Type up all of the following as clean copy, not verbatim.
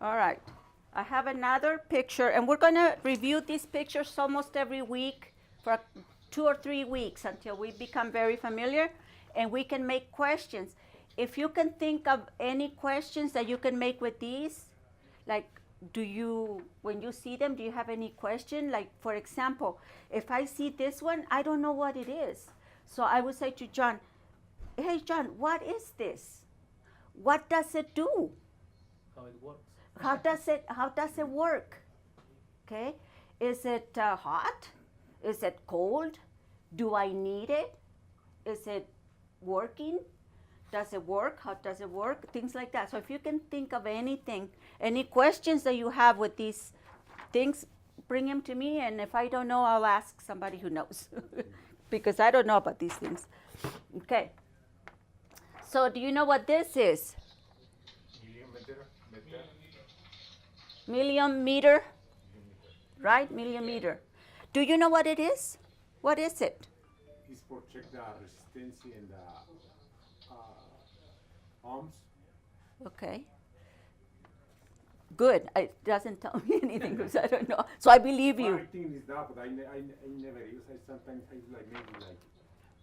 All right. I have another picture, and we're going to review these pictures almost every week for 2 or 3 weeks until we become very familiar, and we can make questions. If you can think of any questions that you can make with these, like, when you see them, do you have any question? Like, for example, if I see this one, I don't know what it is. So I would say to John, hey, John, what is this? What does it do? How it works. How does it work? Okay, is it hot? Is it cold? Do I need it? Is it working? Does it work? How does it work? Things like that. So if you can think of anything, any questions that you have with these things, bring them to me, and if I don't know, I'll ask somebody who knows because I don't know about these things. Okay. So do you know what this is? Milli Ohm meter, right? Milli Ohm meter. Do you know what it is? What is it? It's for check the resistance and the ohms. Okay. Good. It doesn't tell me anything because I don't know. So I believe you. I think it's that, but I never use it. Sometimes I use like maybe like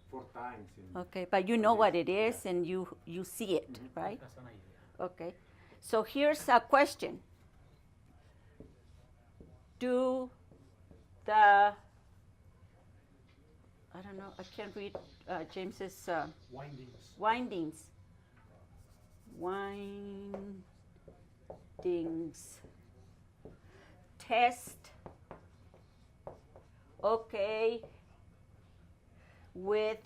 4 times. Okay, but you know what it is, and you see it, right? That's an idea. Okay. So here's a question. Do the, I don't know, I can't read James's Windings. windings test okay with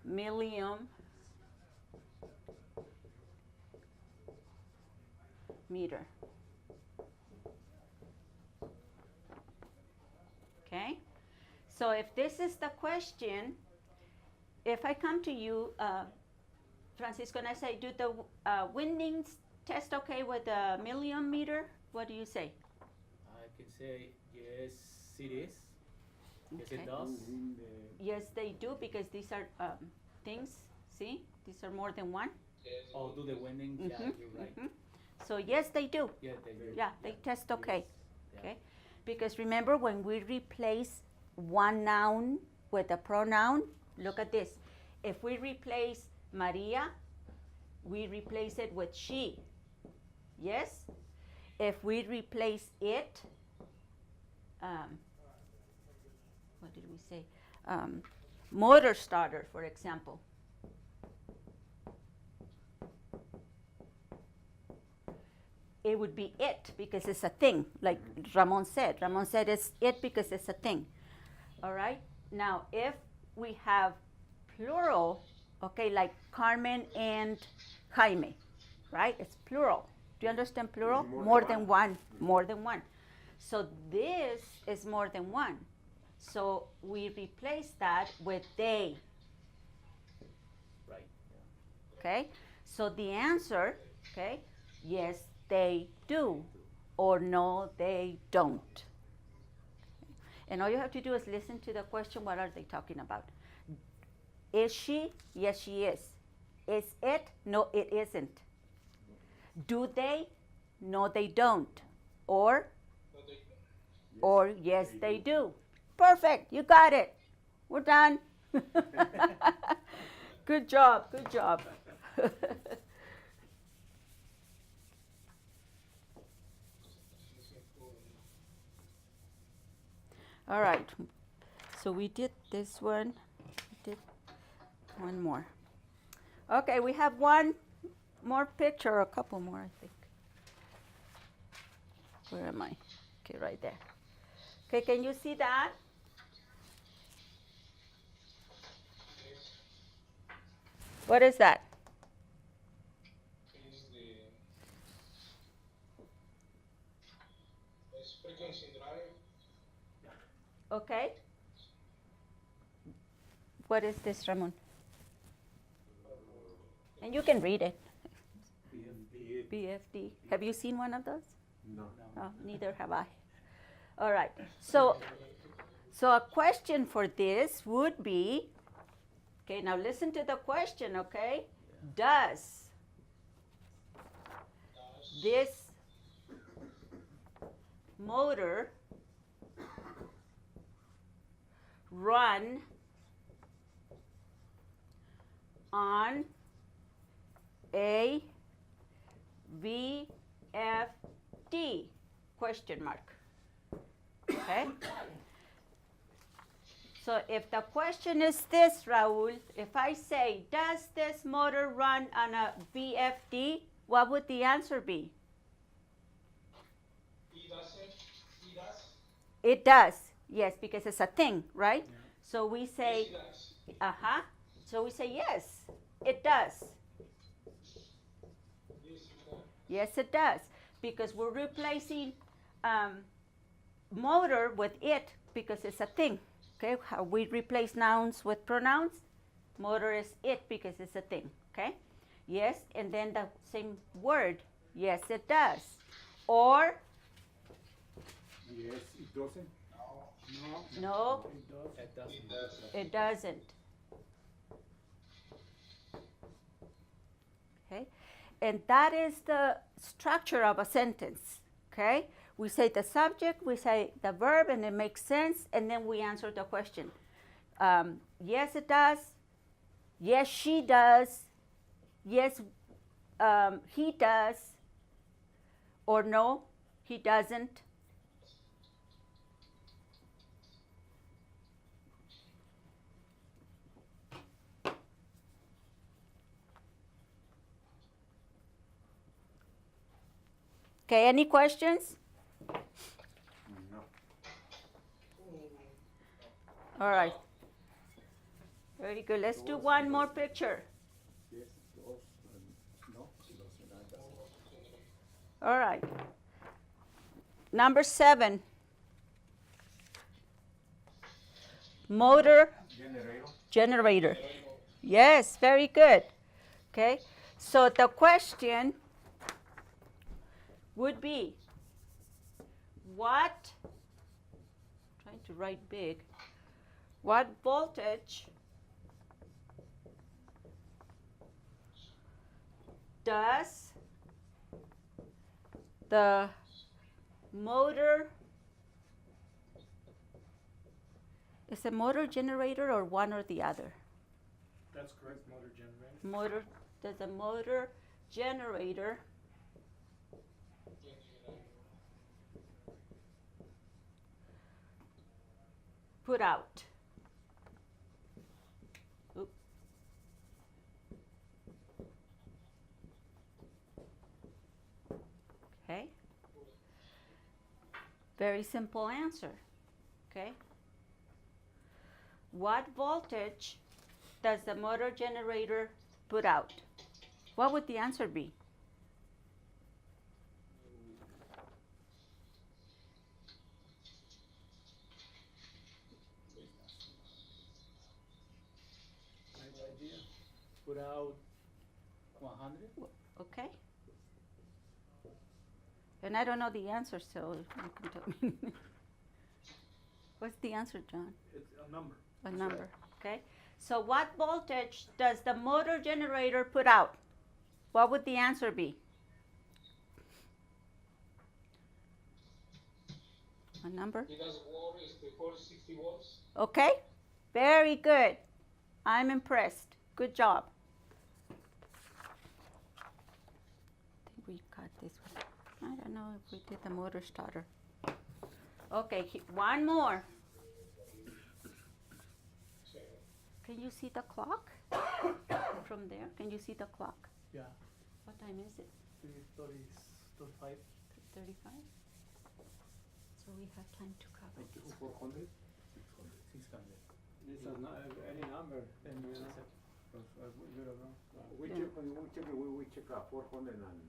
Milli Ohm meter. Okay, so if this is the question, if I come to you, Francisco, and I say, do the windings test okay with the Milli Ohm meter? What do you say? I can say yes, it is. Yes, Okay. it does. Yes, they do, because these are things, see? These are more than one. Oh, do the windings? Yeah, you're right. Mhm. So yes, they do. Yeah, they do. Yeah, they test okay. Yeah. Okay, because remember when we replace one noun with a pronoun, look at this. If we replace Maria, we replace it with she. Yes? If we replace it, what did we say? Motor starter, for example. It would be it because it's a thing, like Ramon said. Ramon said it's it because it's a thing. All right? Now, if we have plural, okay, like Carmen and Jaime, right? It's plural. Do you understand plural? More than one. More than one. So this is more than one. So we replace that with they. Right. Okay? So the answer, okay, yes, they do, or no, they don't. And all you have to do is listen to the question, what are they talking about? Is she? Yes, she is. Is it? No, it isn't. Do they? No, they don't. Or yes, they do. Perfect, you got it. We're done. Good job, good job. All right, so we did this one, we did one more. Okay, we have one more picture, or a couple more, I think. Where am I? Okay, right there. Okay, can you see that? What is that? Okay. What is this, Ramon? And you can read it. BFD. Have you seen one of those? No. Oh, neither have I. All right. So a question for this would be, okay, now listen to the question, okay? Does this motor run on a VFD? Question mark. Okay? So if the question is this, Raul, if I say, does this motor run on a VFD, what would the answer be? It does, yes, because it's a thing, right? Yeah. So we say, uh-huh. So we say, yes, it does. Yes, it does, because we're replacing motor with it because it's a thing. Okay, how we replace nouns with pronouns, motor is it because it's a thing. Okay, yes, and then the same word, yes, it does. Or, Yes, it doesn't. no, It doesn't. it doesn't. Okay, and that is the structure of a sentence. Okay, we say the subject, we say the verb, and it makes sense, and then we answer the question. Yes, it does. Yes, she does. Yes, he does. Or no, he doesn't. Okay, any questions? No. All right. Very good. Let's do one more picture. Yes, it does. No, it doesn't. All right. Number 7. Motor generator. Yes, very good. Okay. So the question would be, what, trying to write big, what voltage does the motor, is a motor generator or one or the other? That's correct, motor generator. Motor, does a motor generator put out? Oop. Okay. Very simple answer. Okay. What voltage does the motor generator put out? What would the answer be? Idea. Put out 100. Okay. And I don't know the answer, so you can tell me. What's the answer, John? It's a number. A number. Okay. So what voltage does the motor generator put out? What would the answer be? A number? Because water is before 60 volts. Okay. Very good. I'm impressed. Good job. I think we got this one. I don't know if we did the motor starter. Okay, one more. Can you see the clock from there? Can you see the clock? Yeah. What time is it? 3:35. 3:35? So we have time to cover this. 400? 600. This is not any number. Then you know. accept. You don't know. We Yeah. check 400 and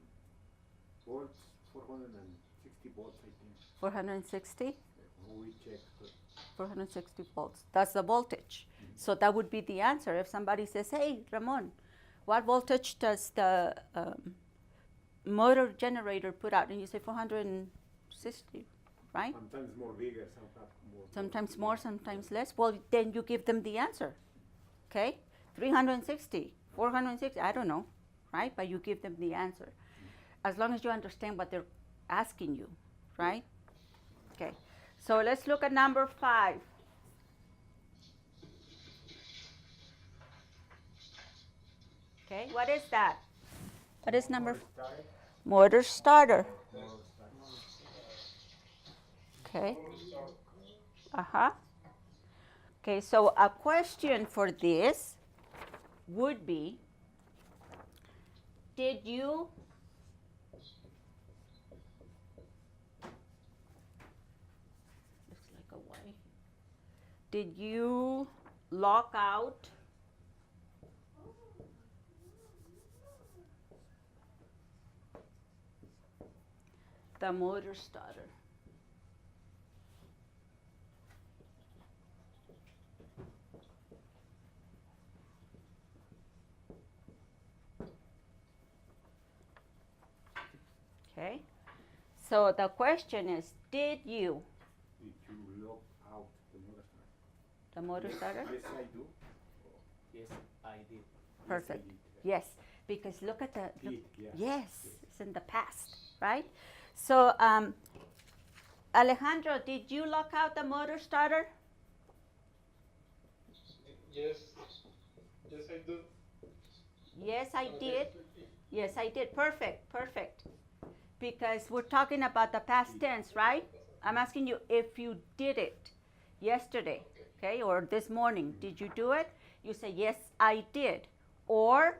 volts, 460 volts, I think. 460? We check. 460 volts. That's the voltage. So that would be the answer. If somebody says, hey, Ramon, what voltage does the motor generator put out? And you say 460, right? Sometimes more bigger, sometimes more. Sometimes more, sometimes less. Well, then you give them the answer. Okay? 360, 460, I don't know, right? But you give them the answer. as long as you understand what they're asking you, right? Okay, so let's look at number 5. Okay, what is that? What is number? Motor starter. Okay. Uh-huh. Okay, so a question for this would be, did you looks like a Y. Did you lock out the motor starter? Okay, so the question is, did you Did you lock out the motor starter? the motor starter? Yes, I do. Yes, I did. Perfect. Yes, Yes, because look at the Did, yeah. yes, it's in the past, right? So, Alejandro, did you lock out the motor starter? Yes. Yes, I do. Yes, I Okay. did. Yes, I did. Perfect, perfect. Because we're talking about the past tense, right? I'm asking you if you did it yesterday, okay, or this morning. Did you do it? You say, yes, I did. Or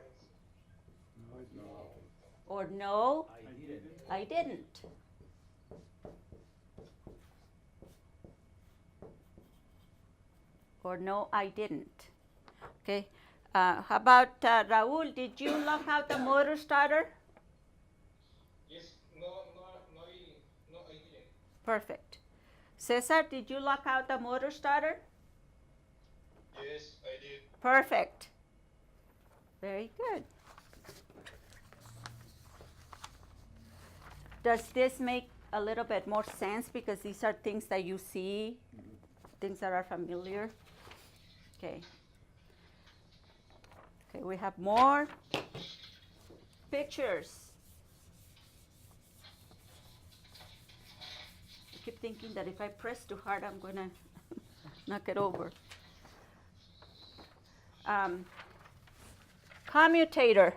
no, I didn't. I didn't. Or no, I didn't. Okay. How about Raul? Did you lock out the motor starter? Yes. No, I didn't. Perfect. Cesar, did you lock out the motor starter? Yes, I did. Perfect. Very good. Does this make a little bit more sense because these are things that you see, things that are familiar? Okay. Okay, we have more pictures. I keep thinking that if I press too hard, I'm going to knock it over. Commutator,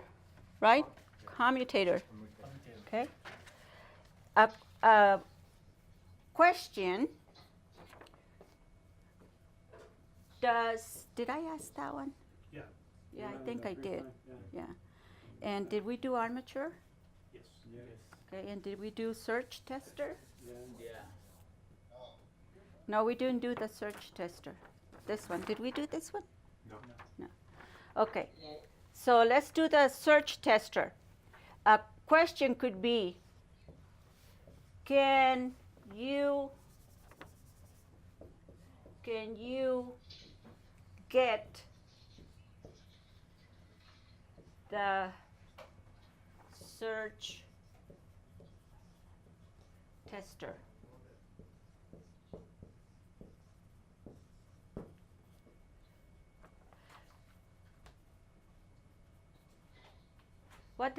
right? Commutator. Okay. A question. Did I ask that one? Yeah. Yeah, I think I did. Yeah. Yeah. And did we do armature? Yes. Okay, and did we do search tester? Yeah. No, we didn't do the search tester. This one. Did we do this one? No. No. Okay. So let's do the search tester. A question could be, can you get the search tester? What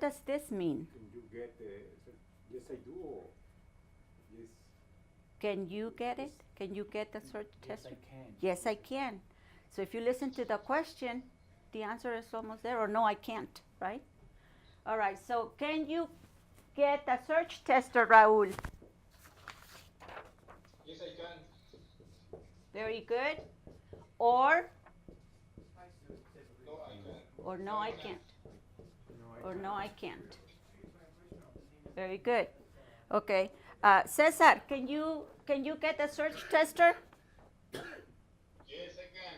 does this mean? Can you get yes, I do. Or yes. Can you get it? Can you get the search Yes, tester? I can. Yes, I can. So if you listen to the question, the answer is almost there, or no, I can't, right? All right, so can you get the search tester, Raul? Yes, I can. Very good. Or No, I can. or no, I can't. Or no, I can't. Very good. Okay. Cesar, can you get the search tester? Yes, I can.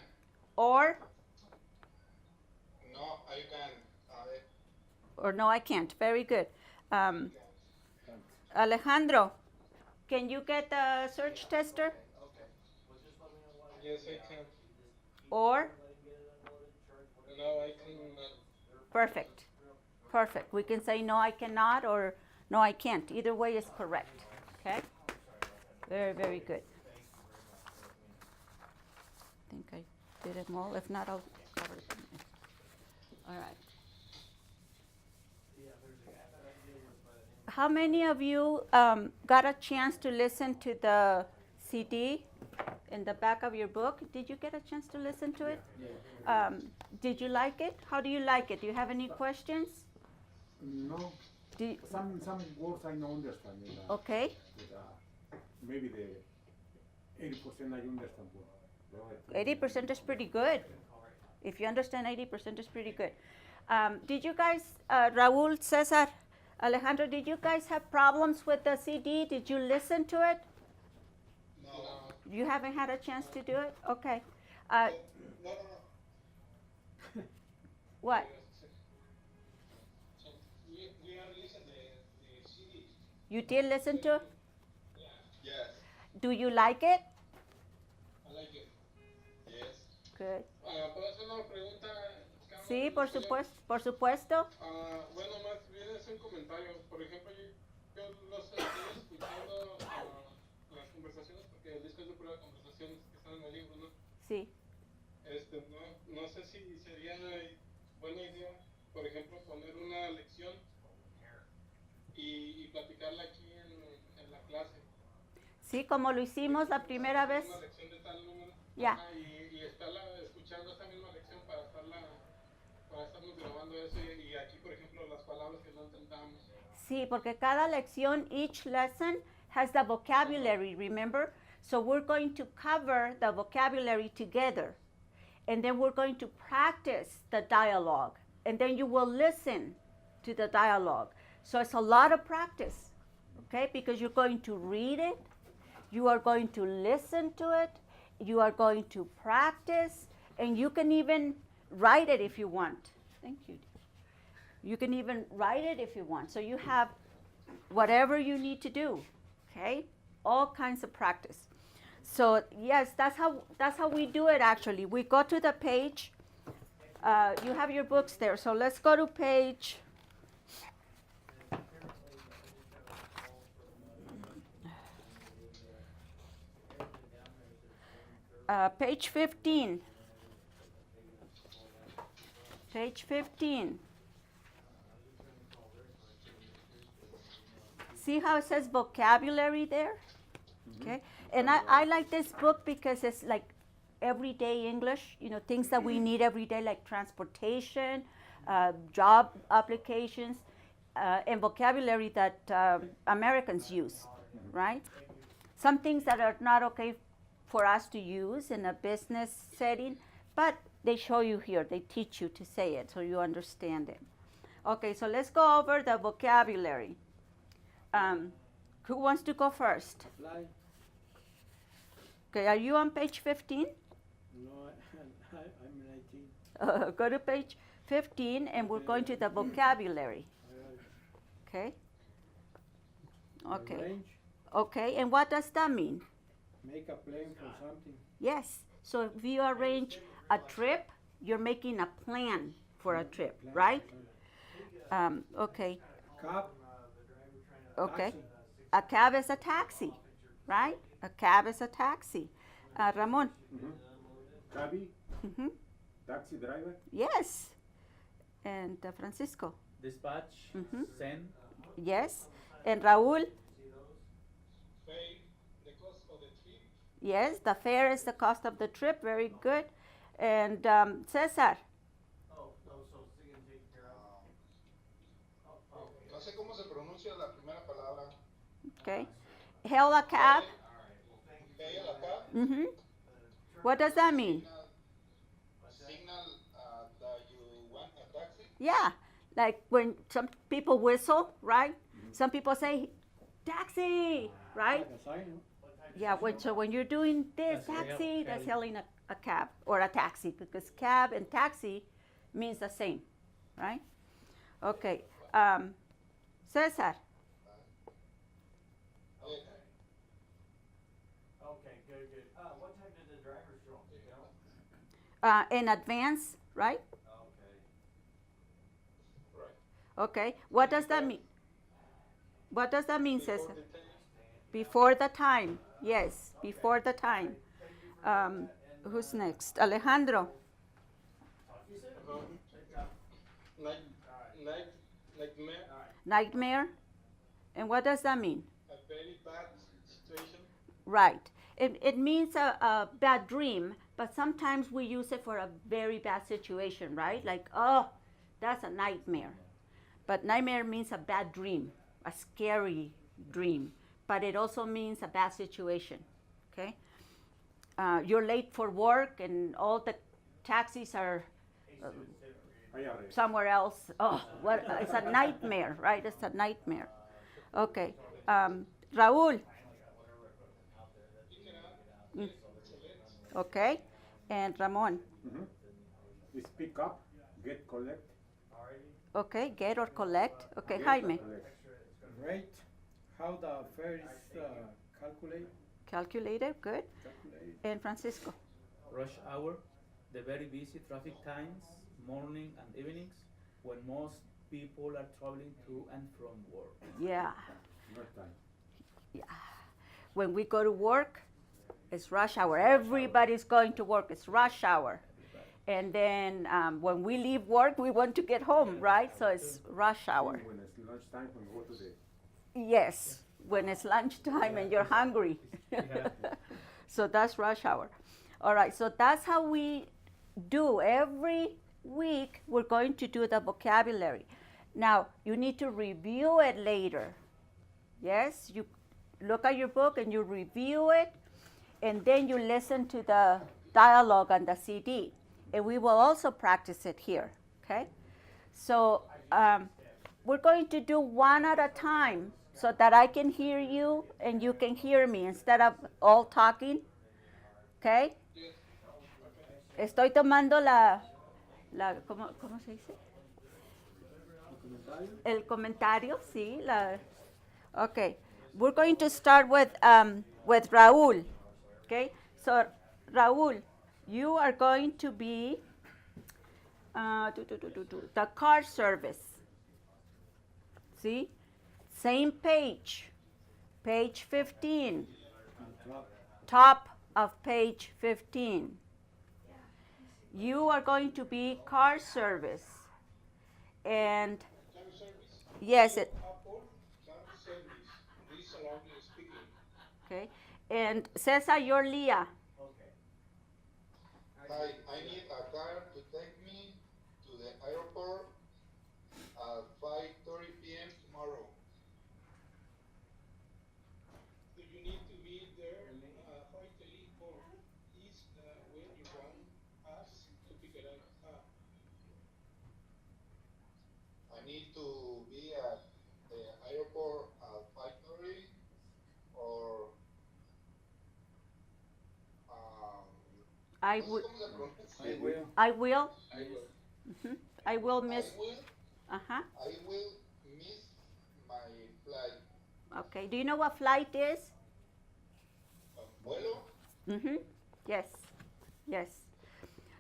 Or No, I can. or no, I can't. Very good. Alejandro, can you get the search tester? Yes, I can. Or No, I cannot. perfect. Perfect. We can say no, I cannot, or no, I can't. Either way is correct. Okay? Very, very good. I think I did them all. If not, I'll cover them. All right. how many of you got a chance to listen to the CD in the back of your book? Did you get a chance to listen to it? Yeah. Did you like it? How do you like it? Do you have any questions? No, Do you, some words I don't understand. okay. Maybe the 80% I understand. But 80% is pretty good. If you understand 80% is pretty good. Did you guys, Raul, Cesar, Alejandro, did you guys have problems with the CD? Did you listen to it? No. You haven't had a chance to do it? Okay. No. What? So we are listening the CD. You did listen to it? Yes. Do you like it? I like it. Yes. Good. ¿Puedo hacer una pregunta? Sí, por supuesto, por supuesto. Bueno, más bien es un comentario. Por ejemplo, yo los estoy escuchando las conversaciones porque el disco es de prueba de conversaciones que están en el libro, ¿no? Sí. No sé si sería buena idea, por ejemplo, poner una lección y platicarla aquí en la clase. Sí, como lo hicimos la primera vez. Una lección de tal número. Ya. Ajá, y estarla escuchando esa misma lección para estarnos grabando eso y aquí, por ejemplo, las palabras que no entendamos. Sí, porque cada lección, each lesson has the vocabulary, remember? So we're going to cover the vocabulary together. And then we're going to practice the dialogue. And then you will listen to the dialogue. So it's a lot of practice, okay? Because you're going to read it, you are going to listen to it, you are going to practice, and you can even write it if you want. Thank you. You can even write it if you want. So you have whatever you need to do, okay? All kinds of practice. So yes, that's how we do it actually. We go to the page. You have your books there. So let's go to page. Page 15. Page 15. See how it says vocabulary there? Okay. And I like this book because it's like everyday English, you know, things that we need every day, like transportation, job applications, and vocabulary that Americans use, right? Some things that are not okay for us to use in a business setting, but they show you here, they teach you to say it so you understand it. Okay, so let's go over the vocabulary. Who wants to go first? Fly. Okay, are you on page 15? No, I'm 19. Go to page 15 and we're going to the vocabulary. Okay? Okay. Arrange, Okay, and what does that mean? make a plan for something. Yes, so if you arrange a trip, you're making a plan for a trip, right? Okay, Cab, okay. taxi. A cab is a taxi, right? A cab is a taxi. Ramon? Cabby, Hmm. taxi driver, Yes. And Francisco? Dispatch, Mhm. send, Yes. And Raul? Pay the cost of the trip. Yes, the fare is the cost of the trip. Very good. And Cesar? No sé cómo se pronuncia la primera palabra. Okay. Hail a cab? Pay a la cab. Mm-hmm. What does that mean? Signal that you want a taxi. Yeah, like when some people whistle, right? Some people say, taxi, right? Like a sign, Yeah, when you're doing this, That's hail- taxi, that's hailing. hailing a cab or a taxi because cab and taxi means the same, right? Okay, Cesar, Okay, good, good. What time did the driver show? Do you know? in advance, right? Okay. Right. Okay, what does that mean? What does that mean, Before Cesar? the time. Before the time, yes, before the time. Who's next? Alejandro. Night, nightmare. Nightmare? And what does that mean? A very bad situation. Right. It means a bad dream, but sometimes we use it for a very bad situation, right? Like, oh, that's a nightmare. But nightmare means a bad dream, a scary dream. But it also means a bad situation, okay? You're late for work and all the taxis are somewhere else. Oh, what? It's a nightmare, right? It's a nightmare. Okay. Raúl. Mm. Okay. And Ramon. Is pick up, get, collect. Okay. Get or collect. Okay. Get or Jaime. collect. Rate, how the fare is calculated. Calculated. Good. And Francisco. Rush hour, the very busy traffic times, morning and evenings, when most people are traveling to and from work. Yeah. Not time. Yeah. When we go to work, it's rush hour. Everybody's going to work. It's rush hour. And then when we leave work, we want to get home, right? So it's rush hour. When it's lunchtime, when we go to the Yes, when it's lunchtime and you're hungry. Yeah. So that's rush hour. All right, so that's how we do. Every week, we're going to do the vocabulary. Now, you need to review it later. Yes, you look at your book and you review it, and then you listen to the dialogue on the CD. And we will also practice it here, okay? So we're going to do one at a time so that I can hear you and you can hear me instead of all talking, okay? Estoy tomando ¿cómo se dice? El comentario, sí. Okay, we're going to start with Raúl, okay? So, Raúl, you are going to be the car service. See? Same page, page 15, top of page 15. You are going to be car service. And Car service. yes, Apple car service. This allows speaking. okay. And Cesar, you're Leah. Hi, I need a car to take me to the airport at 5:30 p.m. tomorrow. Do you need to be there quietly or is when you want us to pick it up? I need to be at the airport at 5:30 or I no sé will. cómo se pronuncia. I will. I will. I will. Mhm. I will miss. Uh-huh. I will miss my flight. Okay. Do you know what flight is? Vuelo. Mm-hmm. Yes. Yes.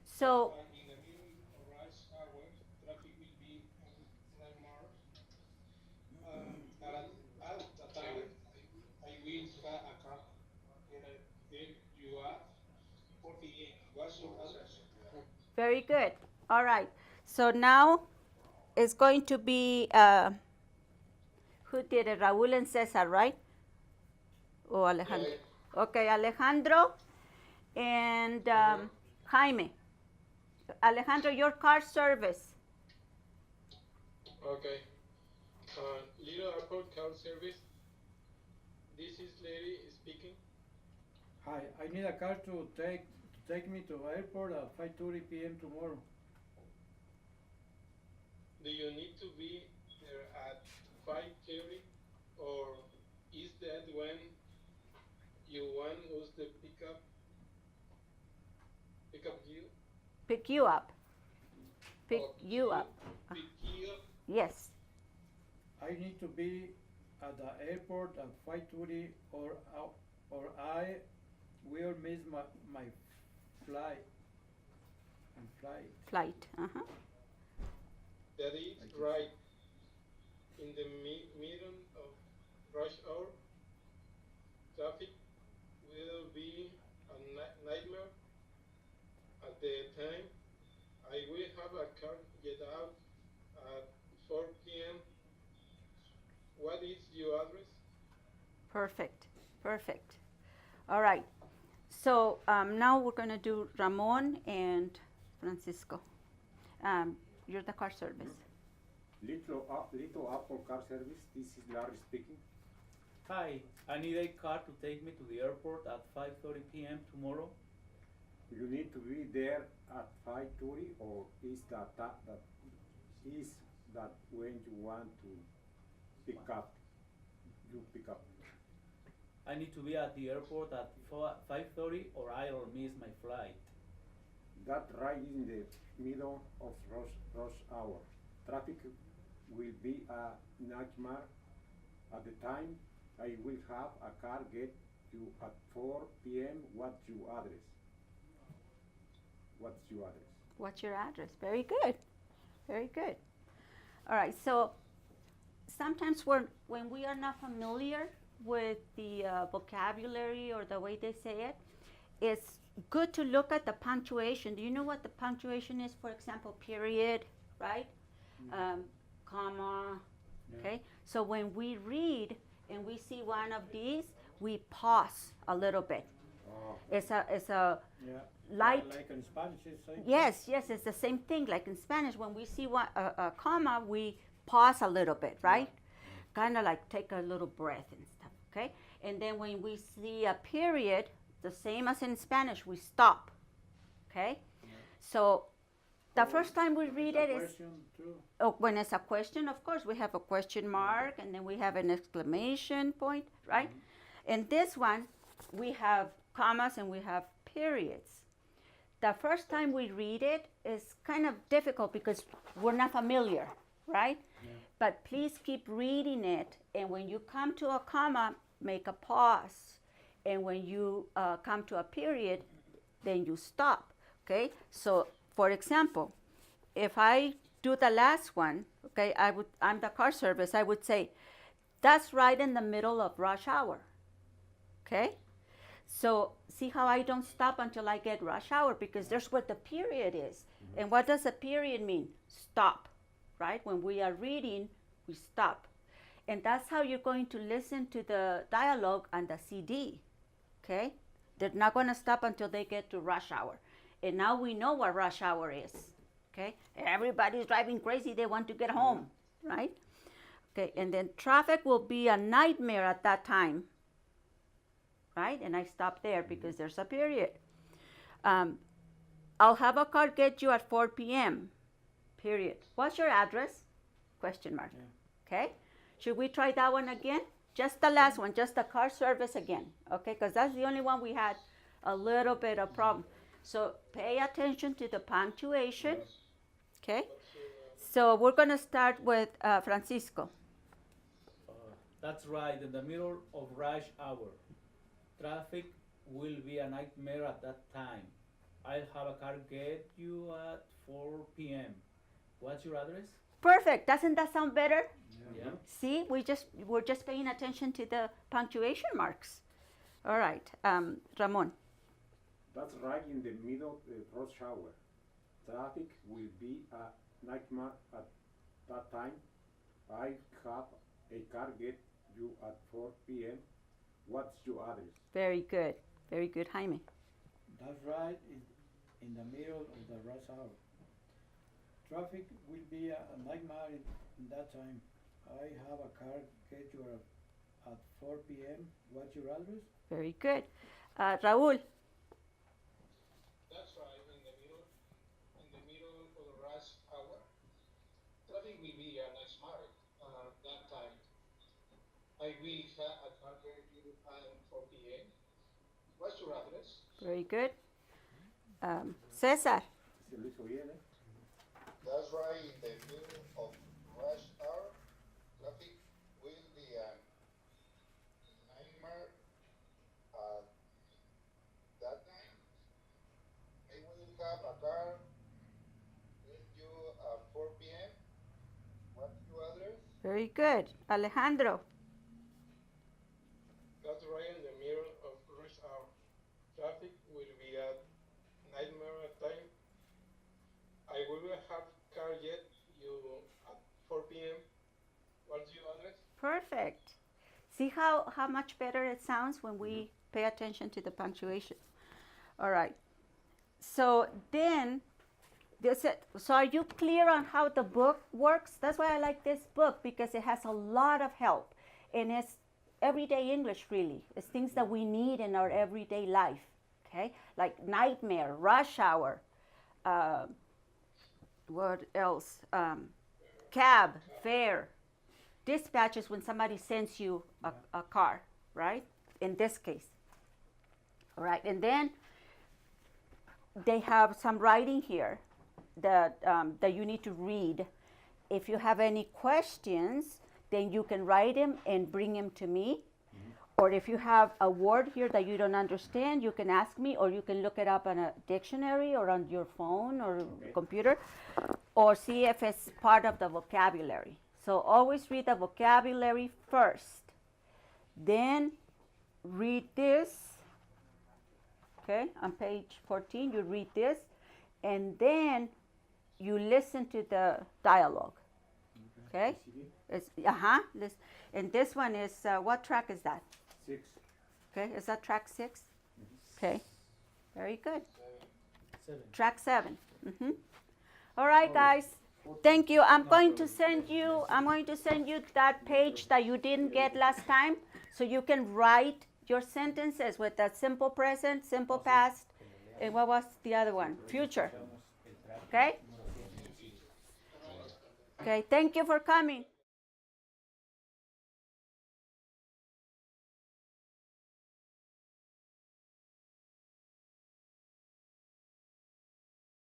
So, In the middle of rush hour, traffic will be landmarks. At the time, I will have a car. Get you at 4 p.m. What's your address? very good. All right. So now it's going to be, who did it? Raúl and Cesar, right? Oh, Alejandro. Okay, Alejandro and Jaime. Alejandro, your car service. Okay. Little airport car service. This is Larry speaking. Hi, I need a car to take me to airport at 5:30 p.m. tomorrow. Do you need to be there at 5:30 or is that when you want us to pick up you? Pick you up. Pick Or you up. Pick you up. Yes. I need to be at the airport at 5:30 or I will miss my flight. And flight. Flight. Uh-huh. That is right. In the middle of rush hour, traffic will be a nightmare. At the time, I will have a car get out at 4 p.m. What is your address? Perfect. Perfect. All right. So now we're going to do Ramon and Francisco. You're the car service. Little Apple car service. This is Larry speaking. Hi, I need a car to take me to the airport at 5:30 p.m. tomorrow. You need to be there at 5:30, or is that when you want to pick up? You pick up. I need to be at the airport at 5:30 or I'll miss my flight. That right in the middle of rush hour. Traffic will be a nightmare. At the time, I will have a car get you at 4 p.m. What's your address? What's your address? What's your address? Very good. Very good. All right. So sometimes when we are not familiar with the vocabulary or the way they say it, it's good to look at the punctuation. Do you know what the punctuation is? For example, period, right? Comma. Yeah. Okay. So when we read and we see one of these, we pause a little bit. Oh, It's a Yeah. light. Like in Spanish, it's same. Yes, it's the same thing. Like in Spanish, when we see a comma, we pause a little bit, right? Kind of like take a little breath and stuff, okay? And then when we see a period, the same as in Spanish, we stop, okay? So the first time we read it is, Question too. when it's a question, of course, we have a question mark, and then we have an exclamation point, right? And this one, we have commas and we have periods. The first time we read it is kind of difficult because we're not familiar, right? Yeah. But please keep reading it, and when you come to a comma, make a pause. And when you come to a period, then you stop, okay? So, for example, if I do the last one, okay, I'm the car service, I would say, that's right in the middle of rush hour, okay? So see how I don't stop until I get rush hour, because there's what the period is. And what does a period mean? Stop, right? When we are reading, we stop. And that's how you're going to listen to the dialogue on the CD, okay? They're not going to stop until they get to rush hour. And now we know what rush hour is, okay? Everybody's driving crazy. They want to get home, right? Okay, and then traffic will be a nightmare at that time, right? And I stop there because there's a period. I'll have a car get you at 4 p.m., period. What's your address? Question mark. Yeah. Okay? Should we try that one again? Just the last one, just the car service again, okay? Because that's the only one we had a little bit of problem. So pay attention to the punctuation, okay? So we're going to start with Francisco. That's right, in the middle of rush hour. Traffic will be a nightmare at that time. I'll have a car get you at 4 p.m. What's your address? Perfect. Doesn't that sound better? Yeah. See, we're just paying attention to the punctuation marks. All right, Ramon. that's right in the middle of rush hour. Traffic will be a nightmare at that time. I have a car get you at 4 p.m. What's your address? Very good. Very good, Jaime. That's right in the middle of the rush hour. Traffic will be a nightmare in that time. I have a car get you at 4 p.m. What's your address? Very good. Raúl. That's right, in the middle of the rush hour. Traffic will be a nightmare that time. I will have a car get you at 4 p.m. What's your address? Very good. César. ¿Se lo hizo bien, eh? That's right, in the middle of rush hour, traffic will be a nightmare at that time. I will have a car get you at 4 p.m. What's your address? Very good. Alejandro. That's right in the middle of rush hour. Traffic will be a nightmare at time. I will have car get you at 4 p.m. What's your address? Perfect. See how much better it sounds when we pay attention to the punctuation. All right. So then, so are you clear on how the book works? That's why I like this book, because it has a lot of help. And it's everyday English, really. It's things that we need in our everyday life. Okay? Like nightmare, rush hour, what else? Cab, fare. Dispatch is when somebody sends you a car, right? In this case. All right, and then they have some writing here that you need to read. If you have any questions, then you can write them and bring them to me. Or if you have a word here that you don't understand, you can ask me, or you can look it up on a dictionary or on your phone or computer, or see if it's part of the vocabulary. So always read the vocabulary first. Then read this. Okay, on page 14, you read this, and then you listen to the dialogue. Okay? It's, and this one is, what track is that? 6. Okay, is that track 6? Okay, very good. 7. Track 7. All right, guys. Thank you. I'm going to send you that page that you didn't get last time, so you can write your sentences with that simple present, simple past, and what was the other one? Future. Okay? Okay, thank you for coming.